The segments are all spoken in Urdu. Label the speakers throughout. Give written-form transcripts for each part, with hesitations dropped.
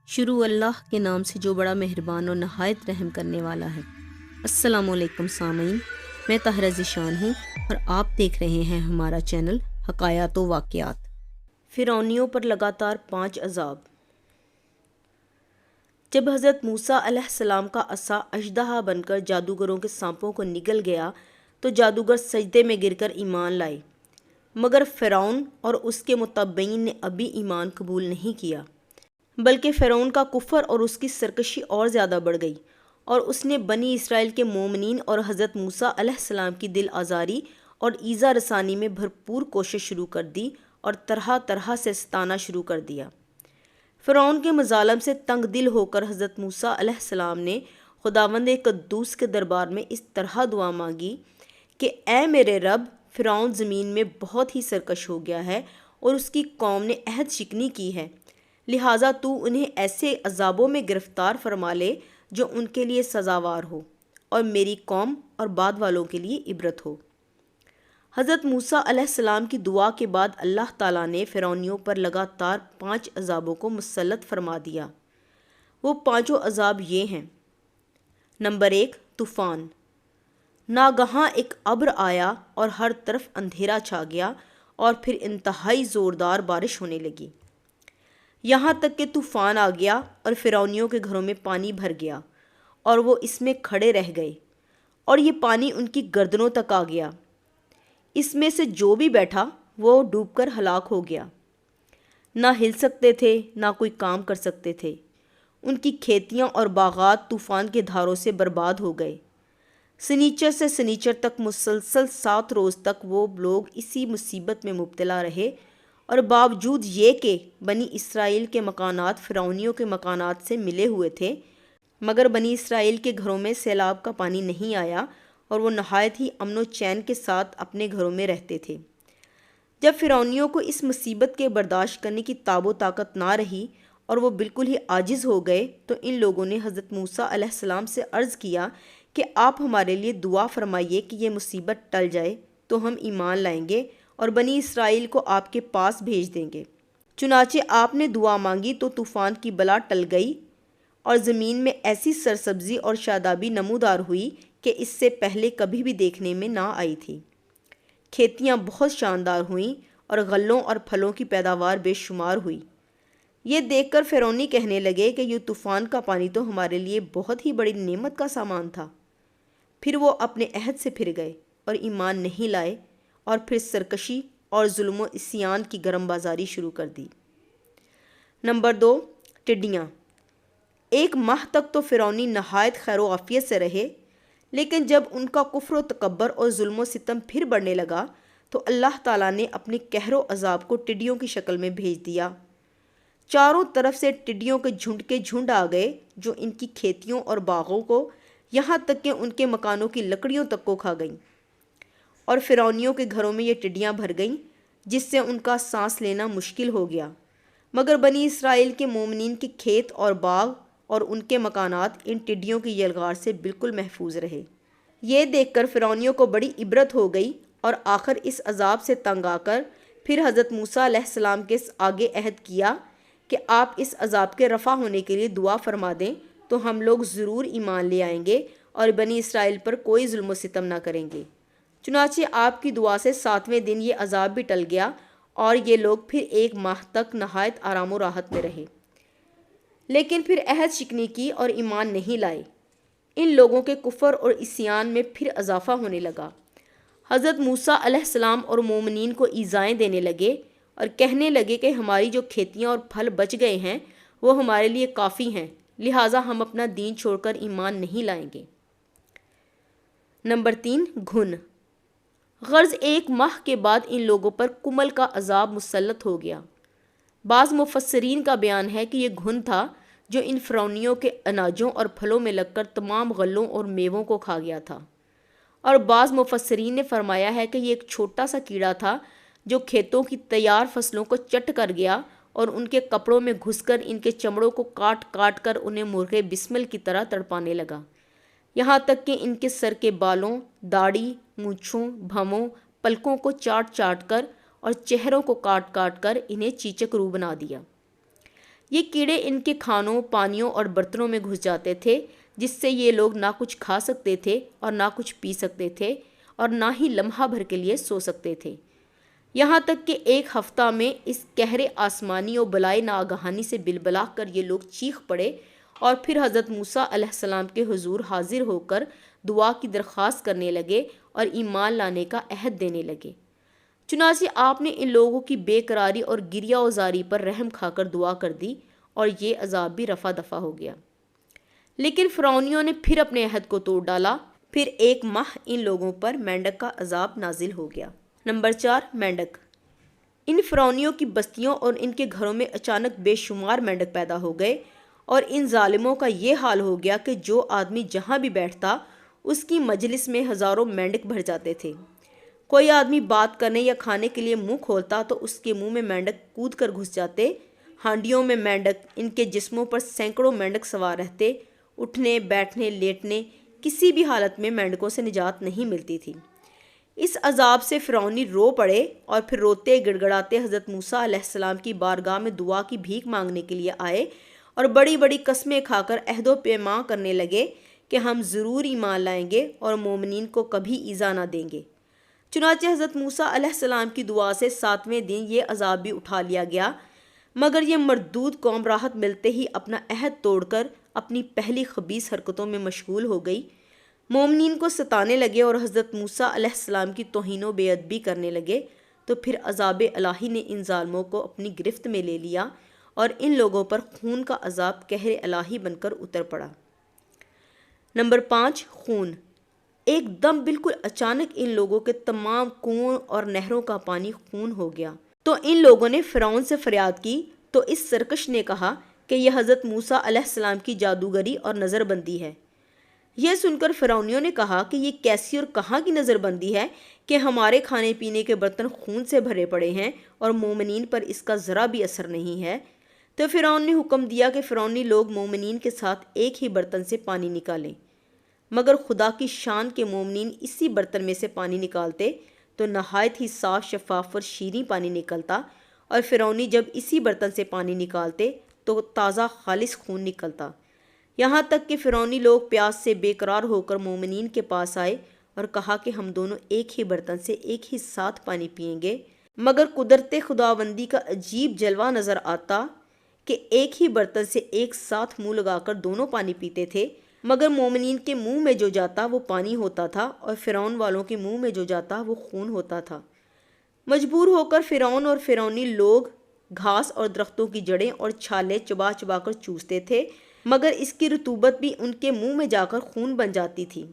Speaker 1: شروع اللہ کے نام سے جو بڑا مہربان اور نہایت رحم کرنے والا ہے۔ السلام علیکم سامعین، میں طاہرہ ذیشان ہوں اور آپ دیکھ رہے ہیں ہمارا چینل حکایات و واقعات۔ فرعونیوں پر لگاتار 5 عذاب۔ جب حضرت موسیٰ علیہ السلام کا عصا اژدہا بن کر جادوگروں کے سانپوں کو نگل گیا تو جادوگر سجدے میں گر کر ایمان لائے، مگر فرعون اور اس کے متبعین نے ابھی ایمان قبول نہیں کیا، بلکہ فرعون کا کفر اور اس کی سرکشی اور زیادہ بڑھ گئی، اور اس نے بنی اسرائیل کے مومنین اور حضرت موسیٰ علیہ السلام کی دل آزاری اور ایذا رسانی میں بھرپور کوشش شروع کر دی اور طرح طرح سے ستانا شروع کر دیا۔ فرعون کے مظالم سے تنگ دل ہو کر حضرت موسیٰ علیہ السلام نے خداوند قدوس کے دربار میں اس طرح دعا مانگی کہ اے میرے رب، فرعون زمین میں بہت ہی سرکش ہو گیا ہے اور اس کی قوم نے عہد شکنی کی ہے، لہٰذا تو انہیں ایسے عذابوں میں گرفتار فرما لے جو ان کے لیے سزاوار ہو اور میری قوم اور بعد والوں کے لیے عبرت ہو۔ حضرت موسیٰ علیہ السلام کی دعا کے بعد اللہ تعالیٰ نے فرعونیوں پر لگاتار 5 عذابوں کو مسلط فرما دیا۔ وہ 5 عذاب یہ ہیں۔ نمبر 1، طوفان۔ ناگہاں ایک ابر آیا اور ہر طرف اندھیرا چھا گیا اور پھر انتہائی زوردار بارش ہونے لگی، یہاں تک کہ طوفان آ گیا اور فرعونیوں کے گھروں میں پانی بھر گیا اور وہ اس میں کھڑے رہ گئے، اور یہ پانی ان کی گردنوں تک آ گیا۔ اس میں سے جو بھی بیٹھا وہ ڈوب کر ہلاک ہو گیا، نہ ہل سکتے تھے نہ کوئی کام کر سکتے تھے۔ ان کی کھیتیاں اور باغات طوفان کے دھاروں سے برباد ہو گئے۔ سنیچر سے سنیچر تک مسلسل 7 روز تک وہ لوگ اسی مصیبت میں مبتلا رہے، اور باوجود یہ کہ بنی اسرائیل کے مکانات فرعونیوں کے مکانات سے ملے ہوئے تھے، مگر بنی اسرائیل کے گھروں میں سیلاب کا پانی نہیں آیا اور وہ نہایت ہی امن و چین کے ساتھ اپنے گھروں میں رہتے تھے۔ جب فرعونیوں کو اس مصیبت کے برداشت کرنے کی تاب و طاقت نہ رہی اور وہ بالکل ہی عاجز ہو گئے تو ان لوگوں نے حضرت موسیٰ علیہ السلام سے عرض کیا کہ آپ ہمارے لیے دعا فرمائیے کہ یہ مصیبت ٹل جائے تو ہم ایمان لائیں گے اور بنی اسرائیل کو آپ کے پاس بھیج دیں گے۔ چنانچہ آپ نے دعا مانگی تو طوفان کی بلا ٹل گئی اور زمین میں ایسی سرسبزی اور شادابی نمودار ہوئی کہ اس سے پہلے کبھی بھی دیکھنے میں نہ آئی تھی۔ کھیتیاں بہت شاندار ہوئیں اور غلوں اور پھلوں کی پیداوار بے شمار ہوئی۔ یہ دیکھ کر فرعونی کہنے لگے کہ یہ طوفان کا پانی تو ہمارے لیے بہت ہی بڑی نعمت کا سامان تھا۔ پھر وہ اپنے عہد سے پھر گئے اور ایمان نہیں لائے، اور پھر سرکشی اور ظلم و عصیان کی گرم بازاری شروع کر دی۔ نمبر 2، ٹڈیاں۔ 1 ماہ تک تو فرعونی نہایت خیر و عافیت سے رہے، لیکن جب ان کا کفر و تکبر اور ظلم و ستم پھر بڑھنے لگا تو اللہ تعالیٰ نے اپنے قہر و عذاب کو ٹڈیوں کی شکل میں بھیج دیا۔ چاروں طرف سے ٹڈیوں کے جھنڈ آ گئے جو ان کی کھیتیوں اور باغوں کو، یہاں تک کہ ان کے مکانوں کی لکڑیوں تک کو کھا گئیں، اور فرعونیوں کے گھروں میں یہ ٹڈیاں بھر گئیں جس سے ان کا سانس لینا مشکل ہو گیا، مگر بنی اسرائیل کے مومنین کے کھیت اور باغ اور ان کے مکانات ان ٹڈیوں کی یلغار سے بالکل محفوظ رہے۔ یہ دیکھ کر فرعونیوں کو بڑی عبرت ہو گئی، اور آخر اس عذاب سے تنگ آ کر پھر حضرت موسیٰ علیہ السلام کے آگے عہد کیا کہ آپ اس عذاب کے رفع ہونے کے لیے دعا فرما دیں تو ہم لوگ ضرور ایمان لے آئیں گے اور بنی اسرائیل پر کوئی ظلم و ستم نہ کریں گے۔ چنانچہ آپ کی دعا سے 7ویں دن یہ عذاب بھی ٹل گیا اور یہ لوگ پھر 1 ماہ تک نہایت آرام و راحت میں رہے، لیکن پھر عہد شکنی کی اور ایمان نہیں لائے۔ ان لوگوں کے کفر اور عصیان میں پھر اضافہ ہونے لگا۔ حضرت موسیٰ علیہ السلام اور مومنین کو ایذائیں دینے لگے اور کہنے لگے کہ ہماری جو کھیتیاں اور پھل بچ گئے ہیں وہ ہمارے لیے کافی ہیں، لہٰذا ہم اپنا دین چھوڑ کر ایمان نہیں لائیں گے۔ نمبر 3، گھن۔ غرض 1 ماہ کے بعد ان لوگوں پر کمل کا عذاب مسلط ہو گیا۔ بعض مفسرین کا بیان ہے کہ یہ گھن تھا جو ان فرعونیوں کے اناجوں اور پھلوں میں لگ کر تمام غلوں اور میووں کو کھا گیا تھا، اور بعض مفسرین نے فرمایا ہے کہ یہ ایک چھوٹا سا کیڑا تھا جو کھیتوں کی تیار فصلوں کو چٹ کر گیا اور ان کے کپڑوں میں گھس کر ان کے چمڑوں کو کاٹ کاٹ کر انہیں مرغے بسمل کی طرح تڑپانے لگا، یہاں تک کہ ان کے سر کے بالوں، داڑھی، مونچھوں، بھموں، پلکوں کو چاٹ چاٹ کر اور چہروں کو کاٹ کاٹ کر انہیں چیچک رو بنا دیا۔ یہ کیڑے ان کے کھانوں، پانیوں اور برتنوں میں گھس جاتے تھے، جس سے یہ لوگ نہ کچھ کھا سکتے تھے اور نہ کچھ پی سکتے تھے اور نہ ہی لمحہ بھر کے لیے سو سکتے تھے۔ یہاں تک کہ ایک ہفتہ میں اس قہر آسمانی و بلائے ناگہانی سے بلبلا کر یہ لوگ چیخ پڑے اور پھر حضرت موسیٰ علیہ السلام کے حضور حاضر ہو کر دعا کی درخواست کرنے لگے اور ایمان لانے کا عہد دینے لگے۔ چنانچہ آپ نے ان لوگوں کی بے قراری اور گریہ وزاری پر رحم کھا کر دعا کر دی اور یہ عذاب بھی رفع دفع ہو گیا۔ لیکن فرعونیوں نے پھر اپنے عہد کو توڑ ڈالا۔ پھر 1 ماہ ان لوگوں پر مینڈک کا عذاب نازل ہو گیا۔ نمبر 4، مینڈک۔ ان فرعونیوں کی بستیوں اور ان کے گھروں میں اچانک بے شمار مینڈک پیدا ہو گئے اور ان ظالموں کا یہ حال ہو گیا کہ جو آدمی جہاں بھی بیٹھتا اس کی مجلس میں ہزاروں مینڈک بھر جاتے تھے۔ کوئی آدمی بات کرنے یا کھانے کے لیے منہ کھولتا تو اس کے منہ میں مینڈک کود کر گھس جاتے۔ ہانڈیوں میں مینڈک، ان کے جسموں پر سینکڑوں مینڈک سوار رہتے۔ اٹھنے، بیٹھنے، لیٹنے، کسی بھی حالت میں مینڈکوں سے نجات نہیں ملتی تھی۔ اس عذاب سے فرعونی رو پڑے اور پھر روتے گڑگڑاتے حضرت موسیٰ علیہ السلام کی بارگاہ میں دعا کی بھیک مانگنے کے لیے آئے اور بڑی بڑی قسمیں کھا کر عہد و پیمان کرنے لگے کہ ہم ضرور ایمان لائیں گے اور مومنین کو کبھی ایذا نہ دیں گے۔ چنانچہ حضرت موسیٰ علیہ السلام کی دعا سے 7ویں دن یہ عذاب بھی اٹھا لیا گیا، مگر یہ مردود قوم راحت ملتے ہی اپنا عہد توڑ کر اپنی پہلی خبیث حرکتوں میں مشغول ہو گئی۔ مومنین کو ستانے لگے اور حضرت موسیٰ علیہ السلام کی توہین و بے ادبی کرنے لگے، تو پھر عذاب الہی نے ان ظالموں کو اپنی گرفت میں لے لیا اور ان لوگوں پر خون کا عذاب قہر الہی بن کر اتر پڑا۔ نمبر 5، خون۔ ایک دم بالکل اچانک ان لوگوں کے تمام کنوؤں اور نہروں کا پانی خون ہو گیا۔ تو ان لوگوں نے فرعون سے فریاد کی، تو اس سرکش نے کہا کہ یہ حضرت موسیٰ علیہ السلام کی جادوگری اور نظر بندی ہے۔ یہ سن کر فرعونیوں نے کہا کہ یہ کیسی اور کہاں کی نظر بندی ہے کہ ہمارے کھانے پینے کے برتن خون سے بھرے پڑے ہیں اور مومنین پر اس کا ذرا بھی اثر نہیں ہے۔ تو فرعون نے حکم دیا کہ فرعونی لوگ مومنین کے ساتھ ایک ہی برتن سے پانی نکالیں، مگر خدا کی شان کے مومنین اسی برتن میں سے پانی نکالتے تو نہایت ہی صاف، شفاف اور شیریں پانی نکلتا، اور فرعونی جب اسی برتن سے پانی نکالتے تو تازہ خالص خون نکلتا۔ یہاں تک کہ فرعونی لوگ پیاس سے بے قرار ہو کر مومنین کے پاس آئے اور کہا کہ ہم دونوں ایک ہی برتن سے ایک ہی ساتھ پانی پئیں گے، مگر قدرت خداوندی کا عجیب جلوہ نظر آتا کہ ایک ہی برتن سے ایک ساتھ منہ لگا کر دونوں پانی پیتے تھے، مگر مومنین کے منہ میں جو جاتا وہ پانی ہوتا تھا اور فرعون والوں کے منہ میں جو جاتا وہ خون ہوتا تھا۔ مجبور ہو کر فرعون اور فرعونی لوگ گھاس اور درختوں کی جڑیں اور چھالیں چبا چبا کر چوستے تھے، مگر اس کی رطوبت بھی ان کے منہ میں جا کر خون بن جاتی تھی۔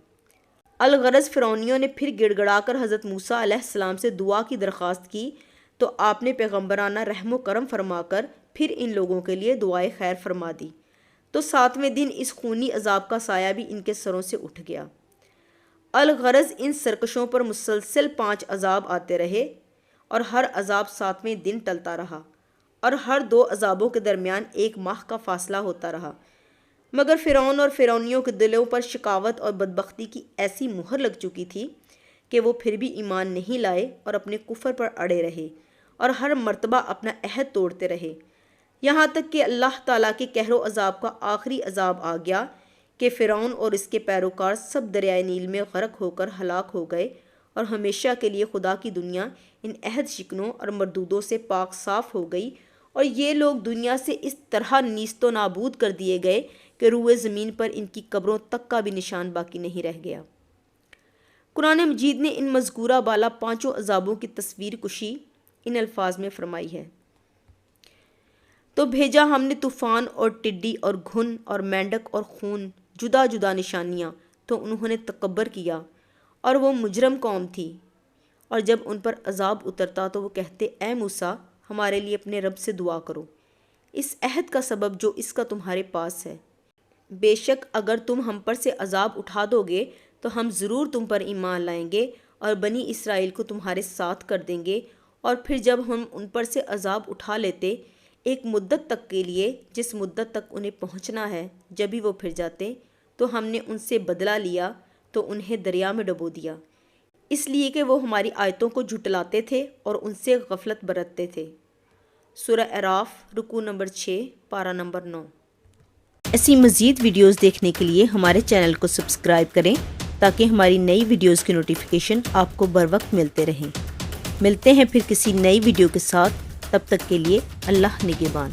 Speaker 1: الغرض فرعونیوں نے پھر گڑ گڑا کر حضرت موسیٰ علیہ السلام سے دعا کی درخواست کی، تو آپ نے پیغمبرانہ رحم و کرم فرما کر پھر ان لوگوں کے لیے دعائے خیر فرما دی، تو 7ویں دن اس خونی عذاب کا سایہ بھی ان کے سروں سے اٹھ گیا۔ الغرض ان سرکشوں پر مسلسل 5 عذاب آتے رہے اور ہر عذاب 7ویں دن ٹلتا رہا، اور ہر 2 عذابوں کے درمیان 1 ماہ کا فاصلہ ہوتا رہا، مگر فرعون اور فرعونیوں کے دلوں پر شقاوت اور بدبختی کی ایسی مہر لگ چکی تھی کہ وہ پھر بھی ایمان نہیں لائے اور اپنے کفر پر اڑے رہے اور ہر مرتبہ اپنا عہد توڑتے رہے، یہاں تک کہ اللہ تعالیٰ کے قہر و عذاب کا آخری عذاب آ گیا کہ فرعون اور اس کے پیروکار سب دریائے نیل میں غرق ہو کر ہلاک ہو گئے، اور ہمیشہ کے لیے خدا کی دنیا ان عہد شکنوں اور مردودوں سے پاک صاف ہو گئی، اور یہ لوگ دنیا سے اس طرح نیست و نابود کر دیے گئے کہ روئے زمین پر ان کی قبروں تک کا بھی نشان باقی نہیں رہ گیا۔ قرآن مجید نے ان مذکورہ بالا 5 عذابوں کی تصویر کشی ان الفاظ میں فرمائی ہے: تو بھیجا ہم نے طوفان اور ٹڈی اور گھن اور مینڈک اور خون، جدا جدا نشانیاں، تو انہوں نے تکبر کیا، اور وہ مجرم قوم تھی، اور جب ان پر عذاب اترتا تو وہ کہتے اے موسیٰ ہمارے لیے اپنے رب سے دعا کرو اس عہد کا سبب جو اس کا تمہارے پاس ہے، بے شک اگر تم ہم پر سے عذاب اٹھا دو گے تو ہم ضرور تم پر ایمان لائیں گے اور بنی اسرائیل کو تمہارے ساتھ کر دیں گے، اور پھر جب ہم ان پر سے عذاب اٹھا لیتے ایک مدت تک کے لیے جس مدت تک انہیں پہنچنا ہے، جب ہی وہ پھر جاتے تو ہم نے ان سے بدلہ لیا تو انہیں دریا میں ڈبو دیا، اس لیے کہ وہ ہماری آیتوں کو جھٹلاتے تھے اور ان سے غفلت برتتے تھے۔ سورہ اعراف رکوع نمبر 6 پارہ نمبر 9۔ ایسی مزید ویڈیوز دیکھنے کے لیے ہمارے چینل کو سبسکرائب کریں تاکہ ہماری نئی ویڈیوز کی نوٹیفیکیشن آپ کو بر وقت ملتے رہیں۔ ملتے ہیں پھر کسی نئی ویڈیو کے ساتھ، تب تک کے لیے اللہ نگہبان۔